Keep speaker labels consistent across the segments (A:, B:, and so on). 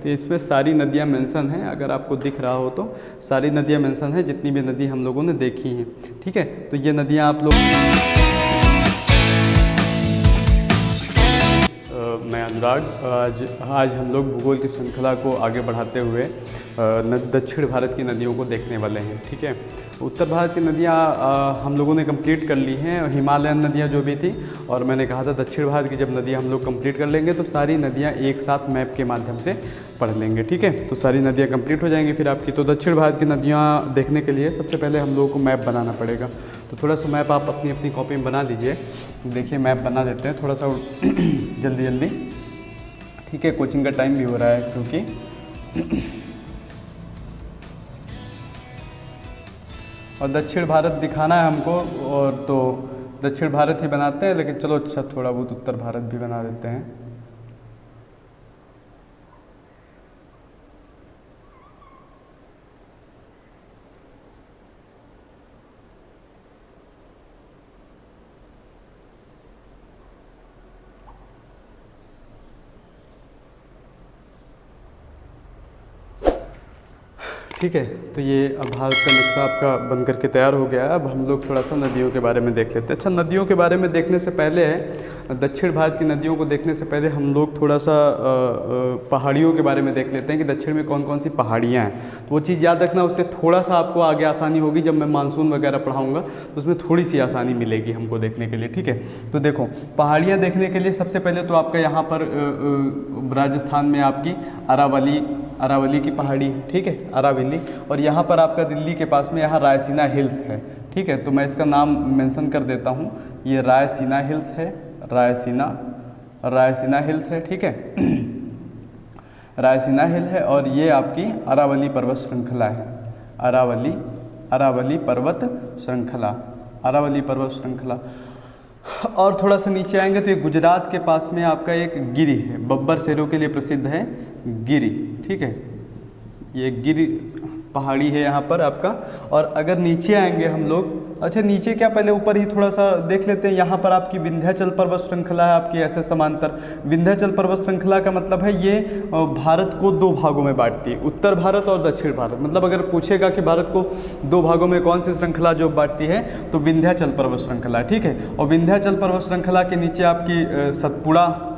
A: तो इसमें सारी नदियाँ मेंशन हैं, अगर आपको दिख रहा हो तो सारी नदियाँ मेंशन हैं, जितनी भी नदी हम लोगों ने देखी हैं। ठीक है, तो ये नदियाँ आप लोग मैं अनुराग, आज हम लोग भूगोल की श्रृंखला को आगे बढ़ाते हुए दक्षिण भारत की नदियों को देखने वाले हैं। ठीक है, उत्तर भारत की नदियाँ हम लोगों ने कंप्लीट कर ली हैं, हिमालयन नदियाँ जो भी थी, और मैंने कहा था दक्षिण भारत की जब नदियाँ हम लोग कंप्लीट कर लेंगे तो सारी नदियाँ एक साथ मैप के माध्यम से पढ़ लेंगे। ठीक है, तो सारी नदियाँ कंप्लीट हो जाएंगी फिर आपकी। तो दक्षिण भारत की नदियाँ देखने के लिए सबसे पहले हम लोगों को मैप बनाना पड़ेगा। तो थोड़ा सा मैप आप अपनी अपनी कॉपी में बना दीजिए। देखिए मैप बना देते हैं थोड़ा सा जल्दी जल्दी। ठीक है, कोचिंग का टाइम भी हो रहा है क्योंकि और दक्षिण भारत दिखाना है हमको, और तो दक्षिण भारत ही बनाते हैं, लेकिन चलो अच्छा थोड़ा बहुत उत्तर भारत भी बना देते हैं। ठीक है, तो ये अब भारत का नक्शा आपका बन करके तैयार हो गया है। अब हम लोग थोड़ा सा नदियों के बारे में देख लेते हैं। अच्छा, नदियों के बारे में देखने से पहले दक्षिण भारत की नदियों को देखने से पहले हम लोग थोड़ा सा पहाड़ियों के बारे में देख लेते हैं कि दक्षिण में कौन कौन सी पहाड़ियाँ हैं। तो वो चीज़ याद रखना, उससे थोड़ा सा आपको आगे आसानी होगी। जब मैं मानसून वगैरह पढ़ाऊँगा तो उसमें थोड़ी सी आसानी मिलेगी हमको देखने के लिए। ठीक है, तो देखो पहाड़ियाँ देखने के लिए सबसे पहले तो आपका यहाँ पर राजस्थान में आपकी अरावली की पहाड़ी, ठीक है, अरावली, और यहाँ पर आपका दिल्ली के पास में यहाँ रायसीना हिल्स है। ठीक है, तो मैं इसका नाम मेंशन कर देता हूँ, ये रायसीना हिल्स है, रायसीना हिल्स है। ठीक है, रायसीना हिल है, और ये आपकी अरावली पर्वत श्रृंखला है, अरावली पर्वत श्रृंखला। और थोड़ा सा नीचे आएंगे तो ये गुजरात के पास में आपका एक गिरी है, बब्बर शेरों के लिए प्रसिद्ध है गिरी। ठीक है, ये गिरी पहाड़ी है यहाँ पर आपका। और अगर नीचे आएंगे हम लोग, अच्छा नीचे क्या, पहले ऊपर ही थोड़ा सा देख लेते हैं। यहाँ पर आपकी विंध्याचल पर्वत श्रृंखला है आपकी ऐसे समांतर। विंध्याचल पर्वत श्रृंखला का मतलब है ये भारत को दो भागों में बांटती है, उत्तर भारत और दक्षिण भारत। मतलब अगर पूछेगा कि भारत को दो भागों में कौन सी श्रृंखला जो बांटती है, तो विंध्याचल पर्वत श्रृंखला। ठीक है, और विंध्याचल पर्वत श्रृंखला के नीचे आपकी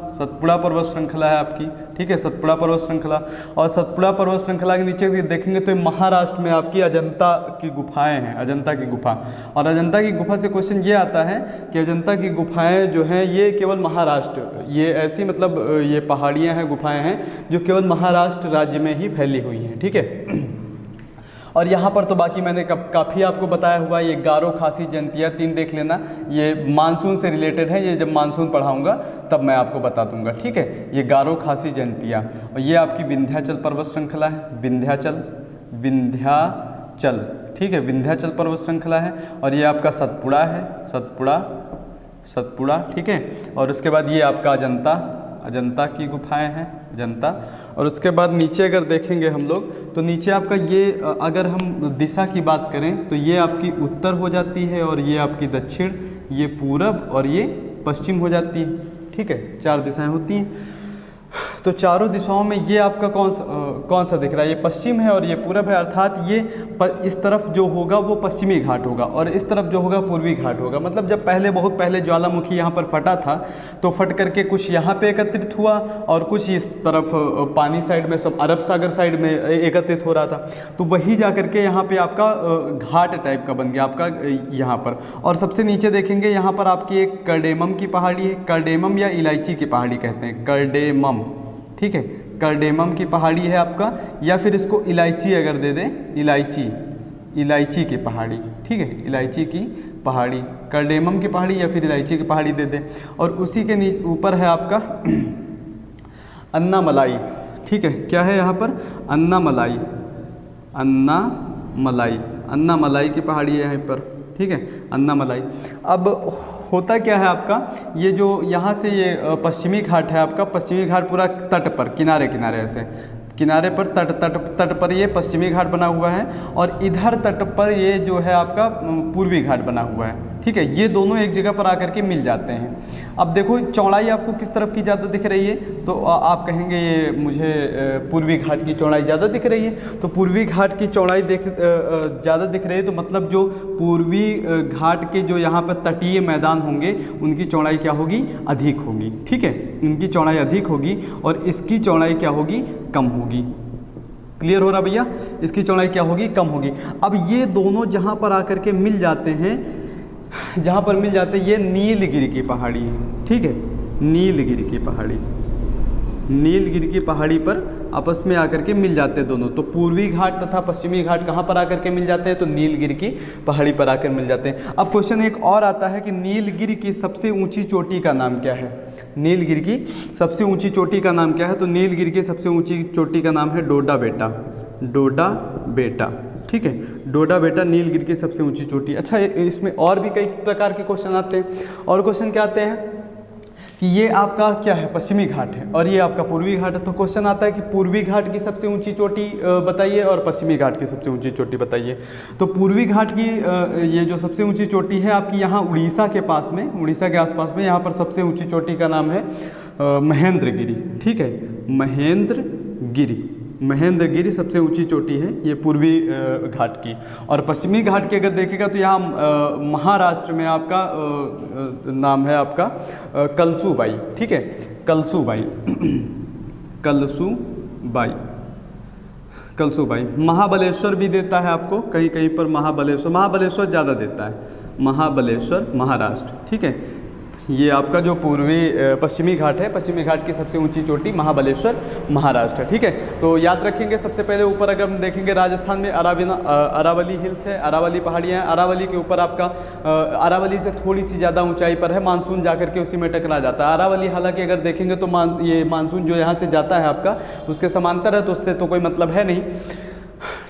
A: सतपुड़ा पर्वत श्रृंखला है आपकी। ठीक है, सतपुड़ा पर्वत श्रृंखला, और सतपुड़ा पर्वत श्रृंखला के नीचे देखेंगे तो महाराष्ट्र में आपकी अजंता की गुफाएं हैं, अजंता की गुफा। और अजंता की गुफा से क्वेश्चन ये आता है कि अजंता की गुफाएं जो हैं ये केवल महाराष्ट्र, ये ऐसी मतलब ये पहाड़ियाँ हैं, गुफाएँ हैं जो केवल महाराष्ट्र राज्य में ही फैली हुई हैं। ठीक है, और यहाँ पर तो बाकी मैंने काफ़ी आपको बताया हुआ, ये गारो, खासी, जयंतिया 3 देख लेना, ये मानसून से रिलेटेड है। ये जब मानसून पढ़ाऊँगा तब मैं आपको बता दूंगा। ठीक है, ये गारो, खासी, जयंतिया, और ये आपकी विंध्याचल पर्वत श्रृंखला है, विंध्याचल। ठीक है, विंध्याचल पर्वत श्रृंखला है, और ये आपका सतपुड़ा है, सतपुड़ा। ठीक है, और उसके बाद ये आपका अजंता की गुफाएं हैं, अजंता। और उसके बाद नीचे अगर देखेंगे हम लोग तो नीचे आपका ये, अगर हम दिशा की बात करें तो ये आपकी उत्तर हो जाती है, और ये आपकी दक्षिण, ये पूरब, और ये पश्चिम हो जाती है। ठीक है, 4 दिशाएं होती हैं। तो चारों दिशाओं में ये आपका कौन सा दिख रहा है, ये पश्चिम है और ये पूरब है, अर्थात ये इस तरफ जो होगा वो पश्चिमी घाट होगा, और इस तरफ जो होगा पूर्वी घाट होगा। मतलब जब बहुत पहले ज्वालामुखी यहाँ पर फटा था तो फट करके कुछ यहाँ पे एकत्रित हुआ, और कुछ इस तरफ पानी साइड में, सब अरब सागर साइड में एकत्रित हो रहा था। तो वही जा करके यहाँ पे आपका घाट टाइप का बन गया आपका यहाँ पर। और सबसे नीचे देखेंगे यहाँ पर आपकी एक करडेमम की पहाड़ी है, करडेमम या इलायची की पहाड़ी कहते हैं, करडेमम। ठीक है, करडेमम की पहाड़ी है आपका, या फिर इसको इलायची अगर दे दें, इलायची की पहाड़ी। ठीक है, इलायची की पहाड़ी, करडेमम की पहाड़ी या फिर इलायची की पहाड़ी दे दें। और उसी के ऊपर है आपका अन्नामलाई। ठीक है, क्या है यहाँ पर, अन्नामलाई की पहाड़ी है यहाँ पर। ठीक है, अन्नामलाई। अब होता क्या है आपका, ये जो यहाँ से ये पश्चिमी घाट है आपका, पश्चिमी घाट पूरा तट पर, किनारे ऐसे किनारे पर, तट पर ये पश्चिमी घाट बना हुआ है, और इधर तट पर ये जो है आपका पूर्वी घाट बना हुआ है। ठीक है, ये दोनों एक जगह पर आकर के मिल जाते हैं। अब देखो चौड़ाई आपको किस तरफ की ज़्यादा दिख रही है, तो आप कहेंगे ये मुझे पूर्वी घाट की चौड़ाई ज़्यादा दिख रही है। तो पूर्वी घाट की चौड़ाई ज़्यादा दिख रही है, तो मतलब जो पूर्वी घाट के जो यहाँ पर तटीय मैदान होंगे उनकी चौड़ाई क्या होगी, अधिक होगी। ठीक है, इनकी चौड़ाई अधिक होगी और इसकी चौड़ाई क्या होगी, कम होगी। क्लियर हो रहा भैया, इसकी चौड़ाई क्या होगी, कम होगी। अब ये दोनों जहाँ पर आकर के मिल जाते हैं, जहाँ पर मिल जाते हैं, ये नीलगिरी की पहाड़ी है। ठीक है, नीलगिरी की पहाड़ी, नीलगिरी की पहाड़ी पर आपस में आकर के मिल जाते हैं दोनों। तो पूर्वी घाट तथा पश्चिमी घाट कहाँ पर आकर के मिल जाते हैं, तो नीलगिरी की पहाड़ी पर आकर मिल जाते हैं। अब क्वेश्चन एक और आता है कि नीलगिरी की सबसे ऊंची चोटी का नाम क्या है। नीलगिरी की सबसे ऊंची चोटी का नाम क्या है, तो नीलगिरी की सबसे ऊंची चोटी का नाम है डोडा बेटा। डोडा बेटा, ठीक है, डोडा बेटा नीलगिरी की सबसे ऊंची चोटी। अच्छा, इसमें और भी कई प्रकार के क्वेश्चन आते हैं। और क्वेश्चन क्या आते हैं कि ये आपका क्या है, पश्चिमी घाट है और ये आपका पूर्वी घाट है। तो क्वेश्चन आता है कि पूर्वी घाट की सबसे ऊंची चोटी बताइए और पश्चिमी घाट की सबसे ऊंची चोटी बताइए। तो पूर्वी घाट की ये जो सबसे ऊंची चोटी है आपकी यहाँ उड़ीसा के पास में, उड़ीसा के आसपास में, यहाँ पर सबसे ऊंची चोटी का नाम है महेंद्रगिरी। ठीक है, महेंद्रगिरी, महेंद्रगिरी सबसे ऊंची चोटी है ये पूर्वी घाट की। और पश्चिमी घाट की अगर देखेगा तो यहाँ महाराष्ट्र में आपका नाम है आपका कलसूबाई। ठीक है, कलसूबाई, कलसूबाई, कलसूबाई। महाबलेश्वर भी देता है आपको, कहीं कहीं पर महाबलेश्वर, महाबलेश्वर ज़्यादा देता है, महाबलेश्वर महाराष्ट्र। ठीक है, ये आपका जो पूर्वी पश्चिमी घाट है, पश्चिमी घाट की सबसे ऊंची चोटी महाबलेश्वर महाराष्ट्र। ठीक है, तो याद रखेंगे सबसे पहले ऊपर अगर हम देखेंगे राजस्थान में अरावली हिल्स है, अरावली पहाड़ियाँ हैं। अरावली के ऊपर आपका अरावली से थोड़ी सी ज़्यादा ऊंचाई पर है, मानसून जाकर के उसी में टकरा जाता है। अरावली हालांकि अगर देखेंगे तो ये मानसून जो यहाँ से जाता है आपका उसके समांतर है, तो उससे तो कोई मतलब है नहीं।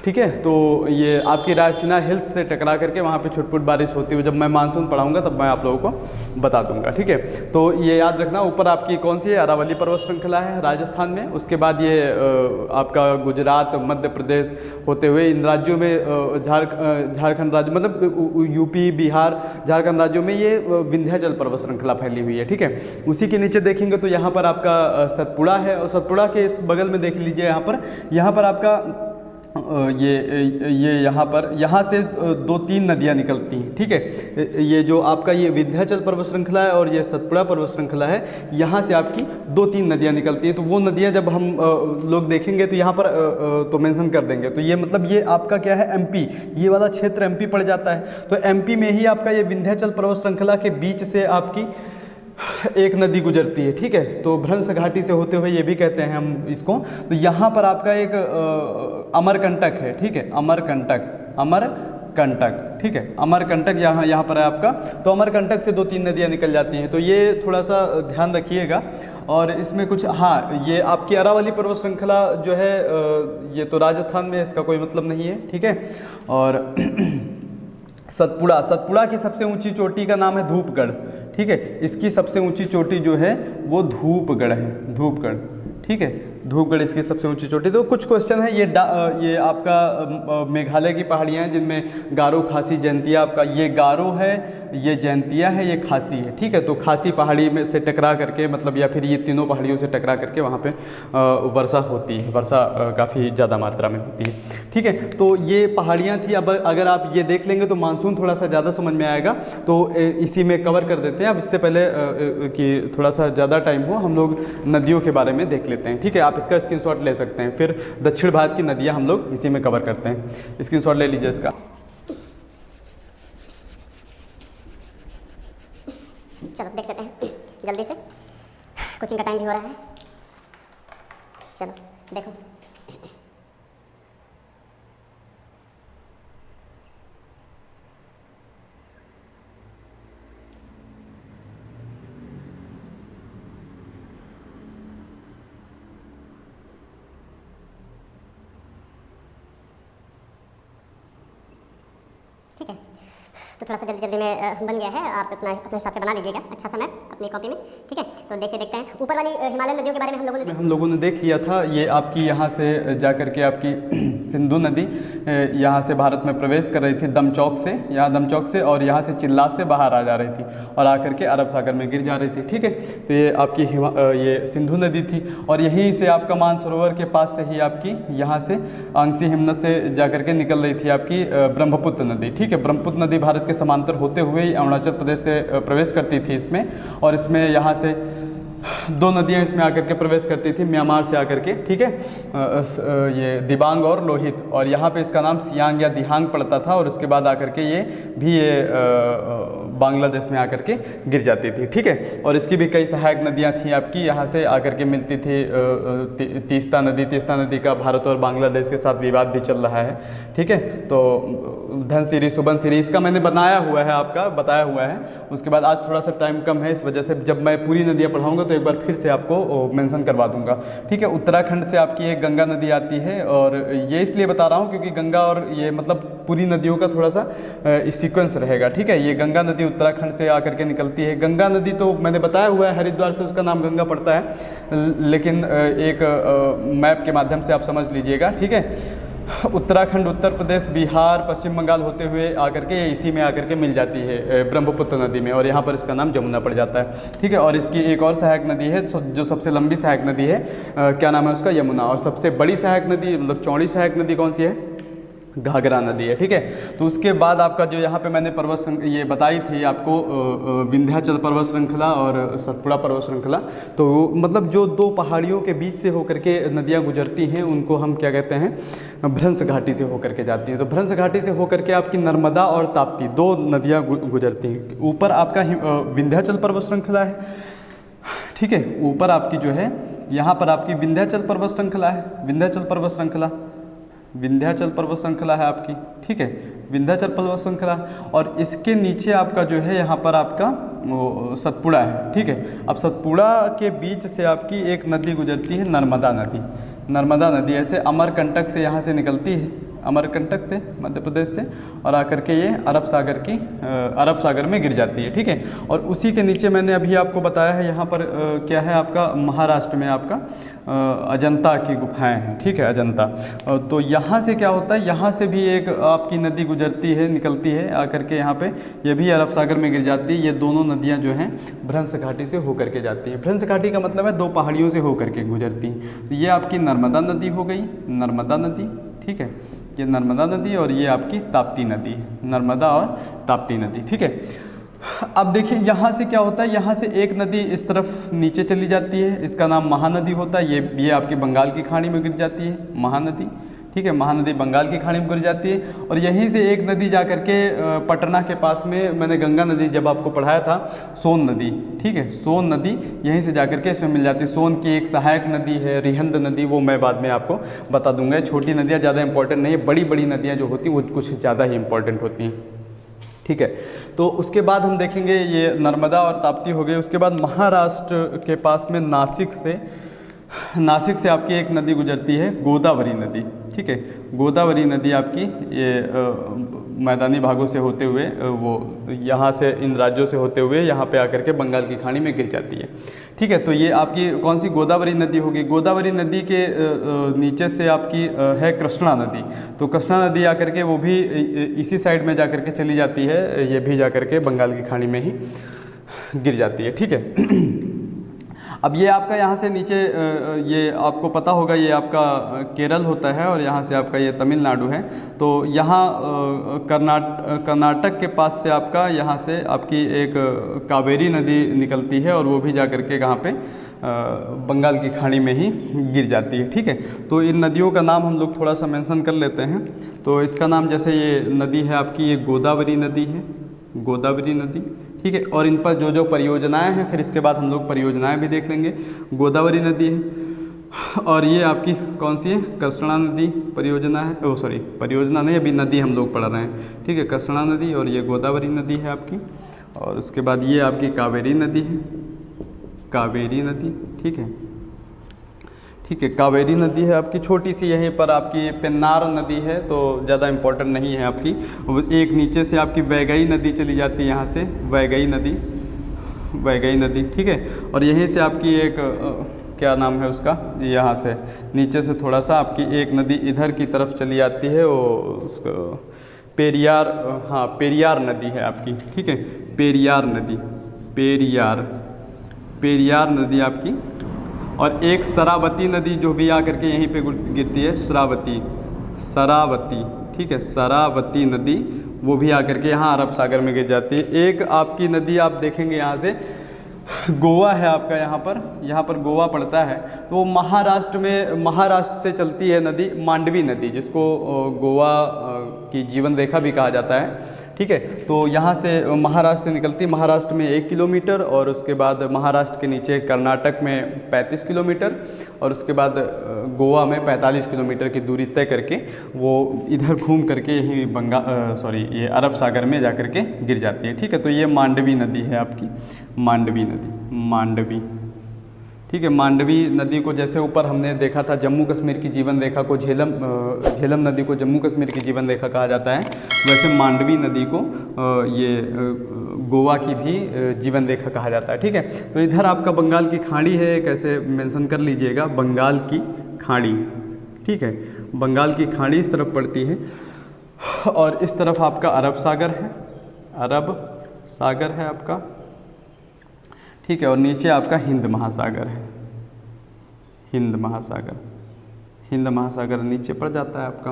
A: ठीक है, तो ये आपकी रायसीना हिल्स से टकरा करके वहाँ पे छुटपुट बारिश होती हुई, जब मैं मानसून पढ़ाऊंगा तब मैं आप लोगों को बता दूंगा। ठीक है, तो ये याद रखना, ऊपर आपकी कौन सी है, अरावली पर्वत श्रृंखला है राजस्थान में। उसके बाद ये आपका गुजरात, मध्य प्रदेश होते हुए इन राज्यों में झारखंड राज्य, मतलब यूपी, बिहार, झारखंड राज्यों में ये विंध्याचल पर्वत श्रृंखला फैली हुई है। ठीक है, उसी के नीचे देखेंगे तो यहाँ पर आपका सतपुड़ा है, और सतपुड़ा के इस बगल में देख लीजिए, यहाँ पर आपका ये यहाँ से 2-3 नदियाँ निकलती हैं। ठीक है, ये जो आपका ये विंध्याचल पर्वत श्रृंखला है और ये सतपुड़ा पर्वत श्रृंखला है, यहाँ से आपकी 2-3 नदियाँ निकलती हैं। तो वो नदियाँ जब हम लोग देखेंगे तो यहाँ पर तो मेंशन कर देंगे। तो ये मतलब ये आपका क्या है, एमपी, ये वाला क्षेत्र एमपी पड़ जाता है। तो एमपी में ही आपका ये विंध्याचल पर्वत श्रृंखला के बीच से आपकी एक नदी गुजरती है। ठीक है, तो भ्रंश घाटी से होते हुए ये भी कहते हैं हम इसको। तो यहाँ पर आपका एक अमरकंटक है। ठीक है, अमरकंटक, अमरकंटक। ठीक है, अमरकंटक यहाँ पर है आपका। तो अमरकंटक से 2-3 नदियाँ निकल जाती हैं, तो ये थोड़ा सा ध्यान रखिएगा। और इसमें कुछ, हाँ, ये आपकी अरावली पर्वत श्रृंखला जो है ये तो राजस्थान में, इसका कोई मतलब नहीं है। ठीक है, और सतपुड़ा, सतपुड़ा की सबसे ऊंची चोटी का नाम है धूपगढ़। ठीक है, इसकी सबसे ऊंची चोटी जो है वो धूपगढ़ है, धूपगढ़। ठीक है, धूपगढ़ इसकी सबसे ऊंची चोटी। तो कुछ क्वेश्चन है, ये आपका मेघालय की पहाड़ियाँ हैं जिनमें गारो, खासी, जयंतिया, आपका ये गारो है, ये जयंतिया है, ये खासी है। ठीक है, तो खासी पहाड़ी में से टकरा करके, मतलब या फिर ये तीनों पहाड़ियों से टकरा करके वहाँ पे वर्षा होती है, वर्षा काफ़ी ज़्यादा मात्रा में होती है। ठीक है, तो ये पहाड़ियाँ थी। अब अगर आप ये देख लेंगे तो मानसून थोड़ा सा ज़्यादा समझ में आएगा, तो इसी में कवर कर देते हैं। अब इससे पहले कि थोड़ा सा ज़्यादा टाइम हो, हम लोग नदियों के बारे में देख लेते हैं। ठीक है, आप इसका स्क्रीनशॉट ले सकते हैं, फिर दक्षिण भारत की नदियाँ हम लोग इसी में कवर करते हैं। स्क्रीनशॉट ले लीजिए इसका।
B: चलो देख लेते हैं जल्दी से, कोचिंग का टाइम भी हो रहा है। चलो देखो, ठीक है। तो थोड़ा सा जल्दी जल्दी में बन गया है, आप अपने हिसाब से बना लीजिएगा अच्छा सा मैप अपनी कॉपी में, ठीक है। तो देखते हैं ऊपर वाली हिमालय नदियों के बारे में हम लोगों ने देख लिया था। ये आपकी यहाँ से जा करके आपकी सिंधु नदी यहाँ से भारत में प्रवेश कर रही थी दमचौक से, यहाँ दमचौक से, और यहाँ से चिल्ला से बाहर आ जा रही थी और आकर के अरब सागर में गिर जा रही थी, ठीक है। तो ये आपकी ये सिंधु नदी थी और यहीं से आपका मानसरोवर के पास से ही आपकी यहाँ से आंगसी हिमनद से जा करके निकल रही थी आपकी ब्रह्मपुत्र नदी, ठीक है। ब्रह्मपुत्र नदी भारत के समांतर होते हुए ही अरुणाचल प्रदेश से प्रवेश करती थी इसमें, और इसमें यहाँ से दो नदियाँ इसमें आकर के प्रवेश करती थी म्यांमार से आकर के, ठीक है। ये दिबांग और लोहित, और यहाँ पे इसका नाम सियांग या दिहांग पड़ता था, और उसके बाद आकर के ये भी बांग्लादेश में आकर के गिर जाती थी, ठीक है। और इसकी भी कई सहायक नदियाँ थी आपकी, यहाँ से आकर के मिलती थी तीस्ता नदी का भारत और बांग्लादेश के साथ विवाद भी चल रहा है, ठीक है। तो धनसिरी सुबनसिरी इसका मैंने बताया हुआ है। उसके बाद आज थोड़ा सा टाइम कम है, इस वजह से जब मैं पूरी नदियाँ पढ़ाऊँगा तो एक बार फिर से आपको मेंशन करवा दूंगा, ठीक है। उत्तराखंड से आपकी एक गंगा नदी आती है, और ये इसलिए बता रहा हूँ क्योंकि गंगा और ये मतलब पूरी नदियों का थोड़ा सा सीक्वेंस रहेगा, ठीक है। ये गंगा नदी उत्तराखंड से आकर के निकलती है। गंगा नदी तो मैंने बताया हुआ है, हरिद्वार से उसका नाम गंगा पड़ता है, लेकिन एक मैप के माध्यम से आप समझ लीजिएगा, ठीक है। उत्तराखंड, उत्तर प्रदेश, बिहार, पश्चिम बंगाल होते हुए आकर के इसी में आकर के मिल जाती है ब्रह्मपुत्र नदी में, और यहाँ पर इसका नाम जमुना पड़ जाता है, ठीक है। और इसकी एक और सहायक नदी है जो सबसे लंबी सहायक नदी है, क्या नाम है उसका, यमुना। और सबसे बड़ी सहायक नदी मतलब चौड़ी सहायक नदी कौन सी है, घाघरा नदी है, ठीक है। तो उसके बाद आपका जो यहाँ पे मैंने पर्वत ये बताई थी आपको विंध्याचल पर्वत श्रृंखला और सतपुड़ा पर्वत श्रृंखला, तो मतलब जो दो पहाड़ियों के बीच से होकर के नदियाँ गुजरती हैं उनको हम क्या कहते हैं, भ्रंश घाटी से होकर के जाती हैं। तो भ्रंश घाटी से होकर के आपकी नर्मदा और ताप्ती दो नदियाँ गुजरती हैं। ऊपर आपका विंध्याचल पर्वत श्रृंखला है, ठीक है। ऊपर आपकी जो है यहाँ पर आपकी विंध्याचल पर्वत श्रृंखला है, विंध्याचल पर्वत श्रृंखला है आपकी, ठीक है, विंध्याचल पर्वत श्रृंखला। और इसके नीचे आपका जो है यहाँ पर आपका सतपुड़ा है, ठीक है। अब सतपुड़ा के बीच से आपकी एक नदी गुजरती है, नर्मदा नदी ऐसे अमरकंटक से यहाँ से निकलती है, अमरकंटक से मध्य प्रदेश से, और आकर के ये अरब सागर में गिर जाती है, ठीक है। और उसी के नीचे मैंने अभी आपको बताया है यहाँ पर क्या है आपका महाराष्ट्र में आपका अजंता की गुफाएं हैं, ठीक है, अजंता। तो यहाँ से क्या होता है, यहाँ से भी एक आपकी नदी गुजरती है, निकलती है आकर के यहाँ पे, ये भी अरब सागर में गिर जाती है। ये दोनों नदियाँ जो हैं भ्रंश घाटी से होकर के जाती है। भ्रंश घाटी का मतलब है दो पहाड़ियों से होकर के गुजरती हैं। तो ये आपकी नर्मदा नदी हो गई, नर्मदा नदी, ठीक है, ये नर्मदा नदी, और ये आपकी ताप्ती नदी, नर्मदा और ताप्ती नदी, ठीक है। अब देखिए यहाँ से क्या होता है, यहाँ से एक नदी इस तरफ नीचे चली जाती है, इसका नाम महानदी होता है। ये आपकी बंगाल की खाड़ी में गिर जाती है, महानदी, ठीक है, महानदी बंगाल की खाड़ी में गिर जाती है। और यहीं से एक नदी जा कर के पटना के पास में, मैंने गंगा नदी जब आपको पढ़ाया था, सोन नदी, ठीक है, सोन नदी यहीं से जा कर के इसमें मिल जाती है। सोन की एक सहायक नदी है रिहंद नदी, वो मैं बाद में आपको बता दूंगा। छोटी नदियाँ ज़्यादा इंपॉर्टेंट नहीं है, बड़ी बड़ी नदियाँ जो होती हैं वो कुछ ज़्यादा ही इंपॉर्टेंट होती हैं, ठीक है। तो उसके बाद हम देखेंगे ये नर्मदा और ताप्ती हो गए। उसके बाद महाराष्ट्र के पास में नासिक से आपकी एक नदी गुजरती है, गोदावरी नदी, ठीक है। गोदावरी नदी आपकी ये मैदानी भागों से होते हुए वो यहाँ से इन राज्यों से होते हुए यहाँ पे आकर के बंगाल की खाड़ी में गिर जाती है, ठीक है। तो ये आपकी कौन सी गोदावरी नदी होगी। गोदावरी नदी के नीचे से आपकी है कृष्णा नदी। तो कृष्णा नदी आकर के वो भी इसी साइड में जा कर के चली जाती है, ये भी जा कर के बंगाल की खाड़ी में ही गिर जाती है, ठीक है। अब ये आपका यहाँ से नीचे ये आपको पता होगा, ये आपका केरल होता है और यहाँ से आपका ये तमिलनाडु है। तो यहाँ कर्नाटक के पास से आपका यहाँ से आपकी एक कावेरी नदी निकलती है, और वो भी जा कर के कहाँ पे बंगाल की खाड़ी में ही गिर जाती है, ठीक है। तो इन नदियों का नाम हम लोग थोड़ा सा मेंशन कर लेते हैं। तो इसका नाम जैसे ये नदी है आपकी, ये गोदावरी नदी है, गोदावरी नदी, ठीक है। और इन पर जो जो परियोजनाएं हैं, फिर इसके बाद हम लोग परियोजनाएं भी देख लेंगे। गोदावरी नदी है, और ये आपकी कौन सी है, कृष्णा नदी परियोजना है, ओ सॉरी परियोजना नहीं, अभी नदी हम लोग पढ़ रहे हैं, ठीक है। कृष्णा नदी और ये गोदावरी नदी है आपकी। और उसके बाद ये आपकी कावेरी नदी है, कावेरी नदी, ठीक है,
A: ठीक है। कावेरी नदी है आपकी छोटी सी, यहीं पर आपकी पेन्नार नदी है तो ज़्यादा इम्पोर्टेंट नहीं है आपकी। एक नीचे से आपकी वैगई नदी चली जाती है यहाँ से, वैगई नदी, ठीक है। और यहीं से आपकी एक क्या नाम है उसका, यहाँ से नीचे से थोड़ा सा आपकी एक नदी इधर की तरफ चली आती है, वो उसका पेरियार, हाँ पेरियार नदी है आपकी, ठीक है। पेरियार नदी आपकी। और एक शरावती नदी जो भी आकर के यहीं पे गिरती है, शरावती, ठीक है, शरावती नदी, वो भी आकर के यहाँ अरब सागर में गिर जाती है। एक आपकी नदी आप देखेंगे यहाँ से, गोवा है आपका, यहाँ पर गोवा पड़ता है, तो महाराष्ट्र से चलती है नदी, मांडवी नदी, जिसको गोवा की जीवन रेखा भी कहा जाता है, ठीक है। तो यहाँ से महाराष्ट्र से निकलती, महाराष्ट्र में 1 किलोमीटर, और उसके बाद महाराष्ट्र के नीचे कर्नाटक में 35 किलोमीटर, और उसके बाद गोवा में 45 किलोमीटर की दूरी तय करके वो इधर घूम करके यही ये अरब सागर में जा कर के गिर जाती है, ठीक है। तो ये मांडवी नदी है आपकी, मांडवी, ठीक है। मांडवी नदी को जैसे ऊपर हमने देखा था जम्मू कश्मीर की जीवन रेखा को, झेलम नदी को जम्मू कश्मीर की जीवन रेखा कहा जाता है, वैसे मांडवी नदी को ये गोवा की भी जीवन रेखा कहा जाता है, ठीक है। तो इधर आपका बंगाल की खाड़ी है, कैसे मेंशन कर लीजिएगा, बंगाल की खाड़ी, ठीक है। बंगाल की खाड़ी इस तरफ पड़ती है, और इस तरफ आपका अरब सागर है आपका, ठीक है। और नीचे आपका हिंद महासागर है, हिंद महासागर नीचे पड़ जाता है आपका,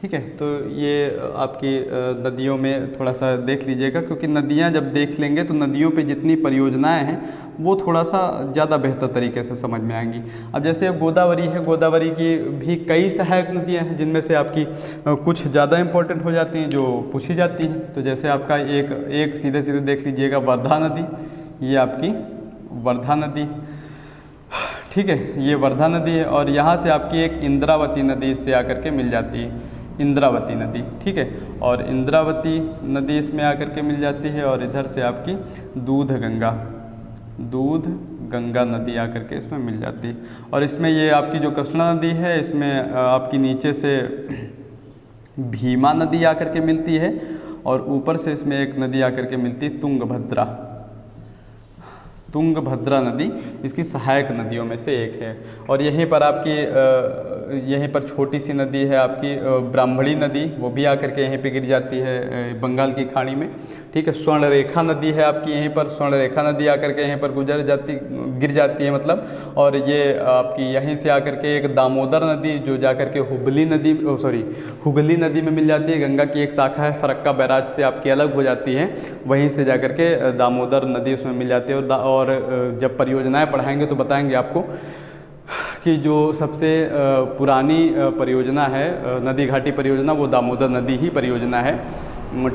A: ठीक है। तो ये आपकी नदियों में थोड़ा सा देख लीजिएगा, क्योंकि नदियाँ जब देख लेंगे तो नदियों पे जितनी परियोजनाएं हैं वो थोड़ा सा ज़्यादा बेहतर तरीके से समझ में आएंगी। अब जैसे गोदावरी है, गोदावरी की भी कई सहायक नदियाँ हैं, जिनमें से आपकी कुछ ज़्यादा इम्पोर्टेंट हो जाती हैं जो पूछी जाती हैं। तो जैसे आपका एक सीधे सीधे देख लीजिएगा वर्धा नदी, ये आपकी वर्धा नदी, ठीक है, ये वर्धा नदी है। और यहाँ से आपकी एक इंद्रावती नदी इससे आकर के मिल जाती है, इंद्रावती नदी, ठीक है। और इंद्रावती नदी इसमें आकर के मिल जाती है, और इधर से आपकी दूध गंगा नदी आकर के इसमें मिल जाती है। और इसमें ये आपकी जो कृष्णा नदी है, इसमें आपकी नीचे से भीमा नदी आकर के मिलती है, और ऊपर से इसमें एक नदी आकर के मिलती है तुंगभद्रा नदी, इसकी सहायक नदियों में से एक है। और यहीं पर आपकी यहीं पर छोटी सी नदी है आपकी ब्राह्मणी नदी, वो भी आकर के यहीं पे गिर जाती है बंगाल की खाड़ी में, ठीक है। स्वर्णरेखा नदी है आपकी, यहीं पर स्वर्णरेखा नदी आकर के यहीं पर गिर जाती है मतलब। और ये आपकी यहीं से आकर के एक दामोदर नदी जो जाकर के हुगली नदी में मिल जाती है, गंगा की एक शाखा है, फरक्का बैराज से आपकी अलग हो जाती है, वहीं से जाकर के दामोदर नदी उसमें मिल जाती है। और जब परियोजनाएं पढ़ाएंगे तो बताएंगे आपको कि जो सबसे पुरानी परियोजना है नदी घाटी परियोजना, वो दामोदर नदी ही परियोजना है,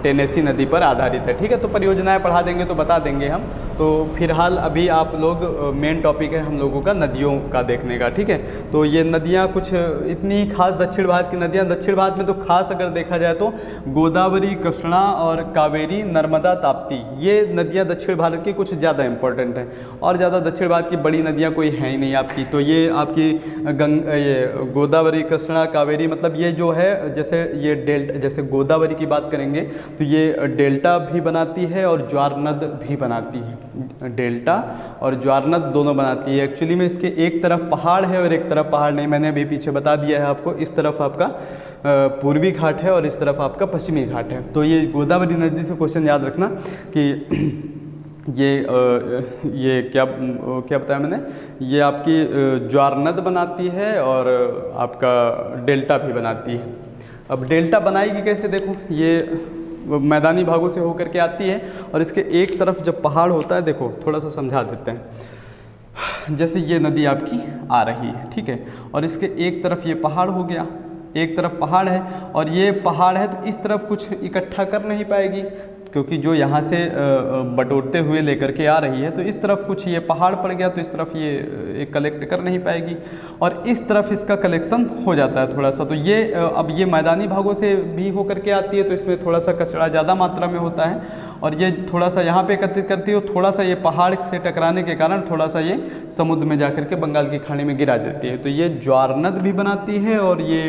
A: टेनेसी नदी पर आधारित है, ठीक है। तो परियोजनाएं पढ़ा देंगे तो बता देंगे हम। तो फिलहाल अभी आप लोग मेन टॉपिक है हम लोगों का नदियों का देखने का, ठीक है। तो ये नदियाँ कुछ इतनी खास दक्षिण भारत की नदियाँ, दक्षिण भारत में तो खास अगर देखा जाए तो गोदावरी, कृष्णा और कावेरी, नर्मदा, ताप्ती, ये नदियाँ दक्षिण भारत की कुछ ज़्यादा इंपॉर्टेंट हैं, और ज़्यादा दक्षिण भारत की बड़ी नदियाँ कोई हैं ही नहीं आपकी। तो ये आपकी ये गोदावरी, कृष्णा, कावेरी, मतलब ये जो है जैसे ये डेल्टा, जैसे गोदावरी की बात करेंगे तो ये डेल्टा भी बनाती है और ज्वारनद भी बनाती है, डेल्टा और ज्वारनद दोनों बनाती है। एक्चुअली में इसके एक तरफ पहाड़ है और एक तरफ पहाड़ नहीं, मैंने अभी पीछे बता दिया है आपको। इस तरफ आपका पूर्वी घाट है और इस तरफ आपका पश्चिमी घाट है। तो ये गोदावरी नदी से क्वेश्चन याद रखना कि ये क्या बताया मैंने, ये आपकी ज्वारनद बनाती है और आपका डेल्टा भी बनाती है। अब डेल्टा बनाएगी कैसे, देखो ये मैदानी भागों से होकर के आती है और इसके एक तरफ जब पहाड़ होता है, देखो थोड़ा सा समझा देते हैं। जैसे ये नदी आपकी आ रही है, ठीक है, और इसके एक तरफ ये पहाड़ हो गया, एक तरफ पहाड़ है और ये पहाड़ है, तो इस तरफ कुछ इकट्ठा कर नहीं पाएगी, क्योंकि जो यहाँ से बटोरते हुए लेकर के आ रही है, तो इस तरफ कुछ ये पहाड़ पड़ गया तो इस तरफ ये कलेक्ट कर नहीं पाएगी और इस तरफ इसका कलेक्शन हो जाता है थोड़ा सा। तो ये अब ये मैदानी भागों से भी होकर के आती है, तो इसमें थोड़ा सा कचरा ज़्यादा मात्रा में होता है और ये थोड़ा सा यहाँ पे एकत्रित करती है और थोड़ा सा ये पहाड़ से टकराने के कारण थोड़ा सा ये समुद्र में जाकर के बंगाल की खाड़ी में गिरा देती है। तो ये ज्वार नद भी बनाती है और ये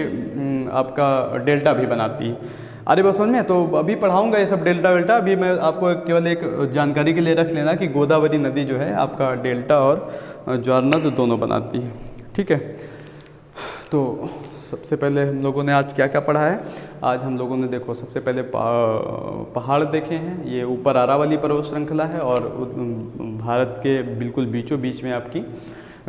A: आपका डेल्टा भी बनाती है। अरे बस समझ में, तो अभी पढ़ाऊँगा ये सब डेल्टा वेल्टा। अभी मैं आपको केवल एक जानकारी के लिए रख लेना कि गोदावरी नदी जो है आपका डेल्टा और ज्वार नद दोनों बनाती है, ठीक है। तो सबसे पहले हम लोगों ने आज क्या क्या पढ़ा है। आज हम लोगों ने देखो सबसे पहले पहाड़ देखे हैं। ये ऊपर अरावली पर्वत श्रृंखला है और भारत के बिल्कुल बीचों बीच में आपकी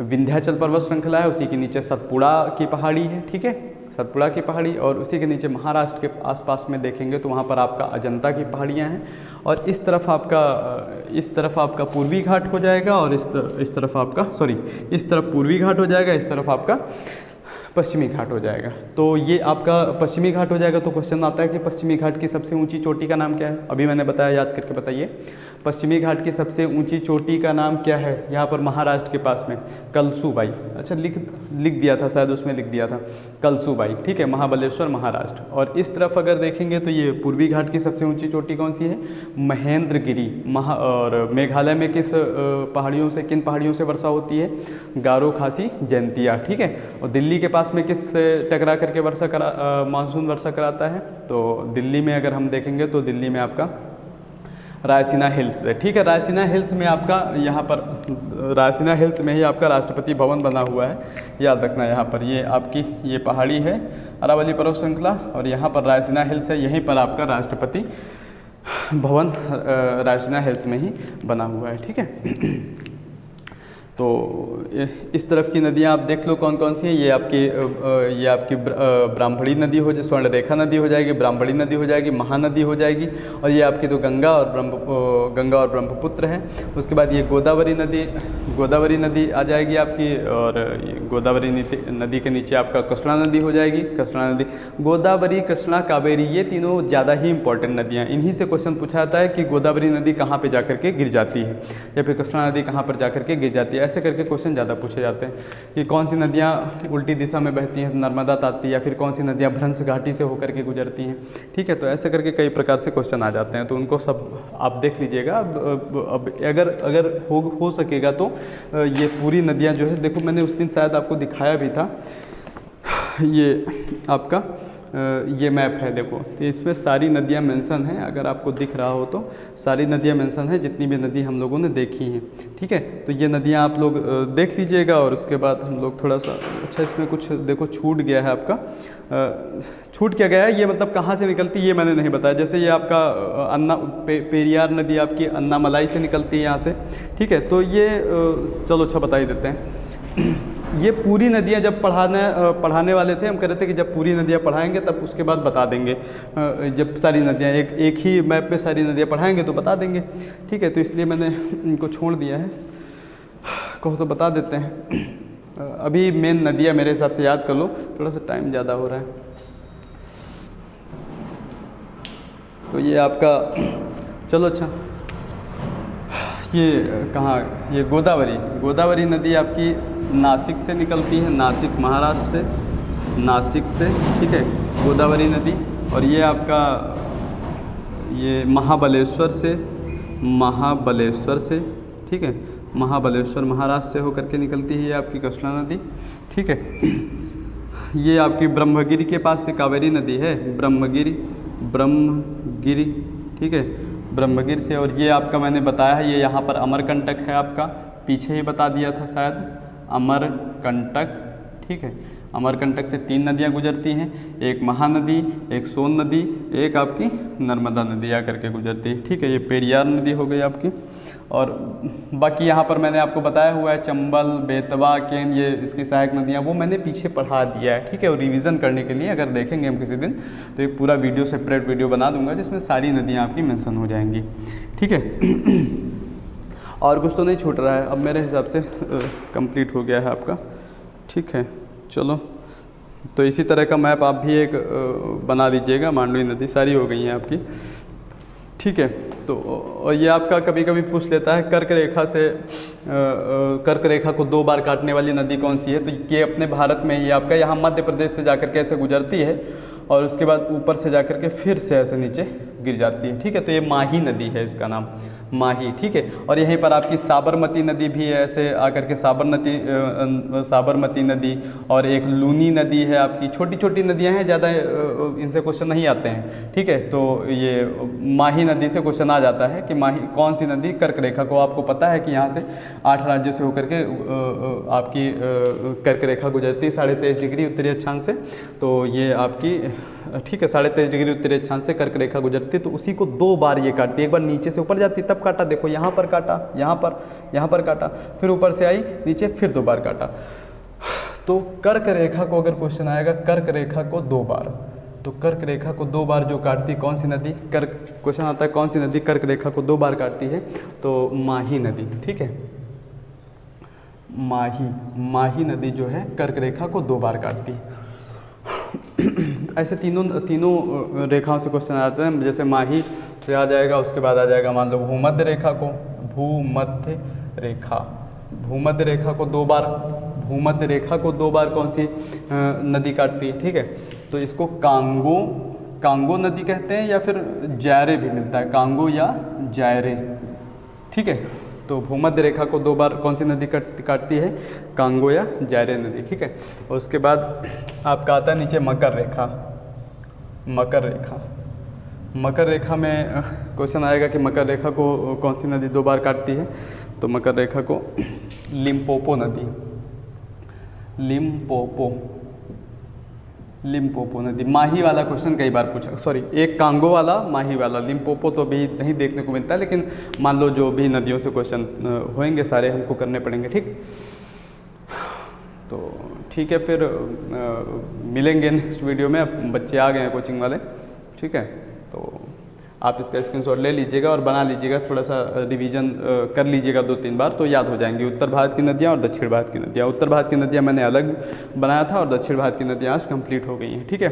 A: विंध्याचल पर्वत श्रृंखला है। उसी के नीचे सतपुड़ा की पहाड़ी है, ठीक है, सतपुड़ा की पहाड़ी। और उसी के नीचे महाराष्ट्र के आसपास में देखेंगे तो वहाँ पर आपका अजंता की पहाड़ियाँ हैं और इस तरफ आपका पूर्वी घाट हो जाएगा और इस तरफ आपका इस तरफ पूर्वी घाट हो जाएगा, इस तरफ आपका पश्चिमी घाट हो जाएगा। तो ये आपका पश्चिमी घाट हो जाएगा। तो क्वेश्चन आता है कि पश्चिमी घाट की सबसे ऊंची चोटी का नाम क्या है। अभी मैंने बताया, याद करके बताइए। पश्चिमी घाट की सबसे ऊंची चोटी का नाम क्या है। यहाँ पर महाराष्ट्र के पास में कलसूबाई, अच्छा लिख दिया था शायद, उसमें लिख दिया था कलसूबाई, ठीक है, महाबलेश्वर महाराष्ट्र। और इस तरफ अगर देखेंगे तो ये पूर्वी घाट की सबसे ऊंची चोटी कौन सी है, महेंद्रगिरी। और मेघालय में किस पहाड़ियों से, किन पहाड़ियों से वर्षा होती है, गारो, खासी, जैंतिया, ठीक है। और दिल्ली के पास में किस से टकरा करके मानसून वर्षा कराता है, तो दिल्ली में अगर हम देखेंगे तो दिल्ली में आपका रायसीना हिल्स है, ठीक है। रायसीना हिल्स में आपका यहाँ पर रायसीना हिल्स में ही आपका राष्ट्रपति भवन बना हुआ है, याद रखना। यहाँ पर ये आपकी ये पहाड़ी है अरावली पर्वत श्रृंखला और यहाँ पर रायसीना हिल्स है, यहीं पर आपका राष्ट्रपति भवन रायसीना हिल्स में ही बना हुआ है, ठीक है। तो इस तरफ की नदियाँ आप देख लो कौन कौन सी हैं। ये आपकी ब्राह्मणी नदी हो जाए, स्वर्णरेखा नदी हो जाएगी, ब्राह्मणी नदी हो जाएगी, महानदी हो जाएगी। और ये आपकी तो गंगा और ब्रह्मपुत्र है। उसके बाद ये गोदावरी नदी आ जाएगी आपकी और गोदावरी नदी के नीचे आपका कृष्णा नदी हो जाएगी। कृष्णा नदी, गोदावरी, कृष्णा, कावेरी, ये तीनों ज़्यादा ही इंपॉर्टेंट नदियाँ। इन्हीं से क्वेश्चन पूछा जाता है कि गोदावरी नदी कहाँ पर जा के गिर जाती है या फिर कृष्णा नदी कहाँ पर जा के गिर जाती है। ऐसे करके क्वेश्चन ज़्यादा पूछे जाते हैं कि कौन सी नदियाँ उल्टी दिशा में बहती हैं, नर्मदा ताप्ती, या फिर कौन सी नदियाँ भ्रंश घाटी से होकर के गुजरती हैं, ठीक है। तो ऐसे करके कई प्रकार से क्वेश्चन आ जाते हैं, तो उनको सब आप देख लीजिएगा। अब अगर हो सकेगा तो ये पूरी नदियाँ जो है, देखो मैंने उस दिन शायद आपको दिखाया भी था, ये आपका ये मैप है, देखो तो इसमें सारी नदियाँ मेंशन हैं। अगर आपको दिख रहा हो तो सारी नदियाँ मेंशन है, जितनी भी नदी हम लोगों ने देखी हैं, ठीक है। तो ये नदियाँ आप लोग देख लीजिएगा और उसके बाद हम लोग थोड़ा सा, अच्छा इसमें कुछ देखो छूट गया है आपका, छूट क्या गया है, ये मतलब कहाँ से निकलती है ये मैंने नहीं बताया। जैसे ये आपका पेरियार नदी आपकी अन्नामलाई से निकलती है यहाँ से, ठीक है। तो ये चलो अच्छा बता ही देते हैं। ये पूरी नदियाँ जब पढ़ाने वाले थे, हम कह रहे थे कि जब पूरी नदियाँ पढ़ाएंगे तब उसके बाद बता देंगे। जब सारी नदियाँ एक ही मैप पे सारी नदियाँ पढ़ाएंगे तो बता देंगे, ठीक है। तो इसलिए मैंने इनको छोड़ दिया है, कहो तो बता देते हैं। अभी मेन नदियाँ मेरे हिसाब से याद कर लो, थोड़ा सा टाइम ज़्यादा हो रहा है। तो ये आपका, चलो अच्छा, ये कहाँ, ये गोदावरी नदी आपकी नासिक से निकलती है, नासिक महाराष्ट्र से, नासिक से, ठीक है, गोदावरी नदी। और ये आपका ये महाबलेश्वर से, ठीक है, महाबलेश्वर महाराष्ट्र से होकर के निकलती है ये आपकी कृष्णा नदी, ठीक है। ये आपकी ब्रह्मगिरी के पास से कावेरी नदी है, ब्रह्मगिरी, ठीक है, ब्रह्मगिरी से। और ये आपका मैंने बताया है, ये यहाँ पर अमरकंटक है आपका, पीछे ही बता दिया था शायद, अमरकंटक, ठीक है। अमरकंटक से 3 नदियाँ गुजरती हैं, एक महानदी, एक सोन नदी, एक आपकी नर्मदा नदी आकर के गुजरती है, ठीक है। ये पेरियार नदी हो गई आपकी। और बाकी यहाँ पर मैंने आपको बताया हुआ है चंबल, बेतवा, केन, ये इसकी सहायक नदियाँ, वो मैंने पीछे पढ़ा दिया है, ठीक है। और रिवीजन करने के लिए अगर देखेंगे हम किसी दिन तो एक पूरा वीडियो, सेपरेट वीडियो बना दूंगा जिसमें सारी नदियाँ आपकी मेंशन हो जाएंगी, ठीक है। और कुछ तो नहीं छूट रहा है, अब मेरे हिसाब से कंप्लीट हो गया है आपका, ठीक है। चलो, तो इसी तरह का मैप आप भी एक बना लीजिएगा। मांडवी नदी सारी हो गई हैं आपकी। ठीक है। तो और ये आपका कभी कभी पूछ लेता है कर्क रेखा से कर्क रेखा को 2 बार काटने वाली नदी कौन सी है। तो ये अपने भारत में ये आपका यहाँ मध्य प्रदेश से जाकर के ऐसे गुजरती है और उसके बाद ऊपर से जाकर के फिर से ऐसे नीचे गिर जाती है। ठीक है, तो ये माही नदी है, इसका नाम माही। ठीक है, और यहीं पर आपकी साबरमती नदी भी है, ऐसे आकर के साबरमती नदी, और एक लूनी नदी है आपकी। छोटी छोटी नदियां हैं, ज़्यादा इनसे क्वेश्चन नहीं आते हैं। ठीक है, तो ये माही नदी से क्वेश्चन आ जाता है कि माही कौन सी नदी कर्क रेखा को, आपको पता है कि यहाँ से 8 राज्यों से होकर के आपकी कर्क रेखा गुजरती है 23.5 डिग्री उत्तरी अक्षांश से। तो ये आपकी ठीक है 23.5 डिग्री उत्तरी अक्षांश से कर्क रेखा गुजरती है। तो उसी को 2 बार ये काटती है, एक बार नीचे से ऊपर जाती है तब काटा, देखो यहाँ पर काटा, यहाँ पर काटा, फिर ऊपर से आई नीचे, फिर 2 बार काटा। तो कर्क रेखा को अगर क्वेश्चन आएगा कर्क रेखा को 2 बार, तो कर्क रेखा को 2 बार जो काटती कौन सी नदी, कर्क क्वेश्चन आता है कौन सी नदी कर्क रेखा को 2 बार काटती है, तो माही नदी। ठीक है, माही नदी जो है कर्क रेखा को 2 बार काटती है। ऐसे तीनों रेखाओं से क्वेश्चन आते हैं। जैसे माही से आ जाएगा, उसके बाद आ जाएगा मान लो भूमध्य रेखा को, भूमध्य रेखा को 2 बार, भूमध्य रेखा को 2 बार कौन सी नदी काटती है। ठीक है, तो इसको कांगो नदी कहते हैं, या फिर जायरे भी मिलता है, कांगो या जायरे। ठीक है, तो भूमध्य रेखा को 2 बार कौन सी नदी काटती है, कांगो या जायरे नदी। ठीक है, और उसके बाद आपका आता है नीचे मकर रेखा। मकर रेखा में क्वेश्चन आएगा कि मकर रेखा को कौन सी नदी 2 बार काटती है, तो मकर रेखा को लिम्पोपो नदी, लिम्पोपो नदी। माही वाला क्वेश्चन कई बार पूछा, सॉरी एक कांगो वाला, माही वाला, लिम्पोपो तो भी नहीं देखने को मिलता है, लेकिन मान लो जो भी नदियों से क्वेश्चन होंगे सारे हमको करने पड़ेंगे। ठीक, तो ठीक है, फिर मिलेंगे नेक्स्ट वीडियो में। अब बच्चे आ गए हैं कोचिंग वाले। ठीक है, तो आप इसका स्क्रीनशॉट ले लीजिएगा और बना लीजिएगा, थोड़ा सा रिवीजन कर लीजिएगा 2-3 बार, तो याद हो जाएंगी उत्तर भारत की नदियाँ और दक्षिण भारत की नदियाँ। उत्तर भारत की नदियाँ मैंने अलग बनाया था और दक्षिण भारत की नदियाँ आज कंप्लीट हो गई हैं। ठीक है,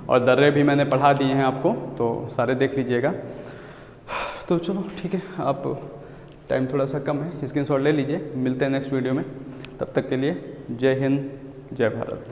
A: और दर्रे भी मैंने पढ़ा दिए हैं आपको, तो सारे देख लीजिएगा। तो चलो ठीक है, आप टाइम थोड़ा सा कम है, स्क्रीनशॉट ले लीजिए। मिलते हैं नेक्स्ट वीडियो में, तब तक के लिए जय हिंद, जय भारत।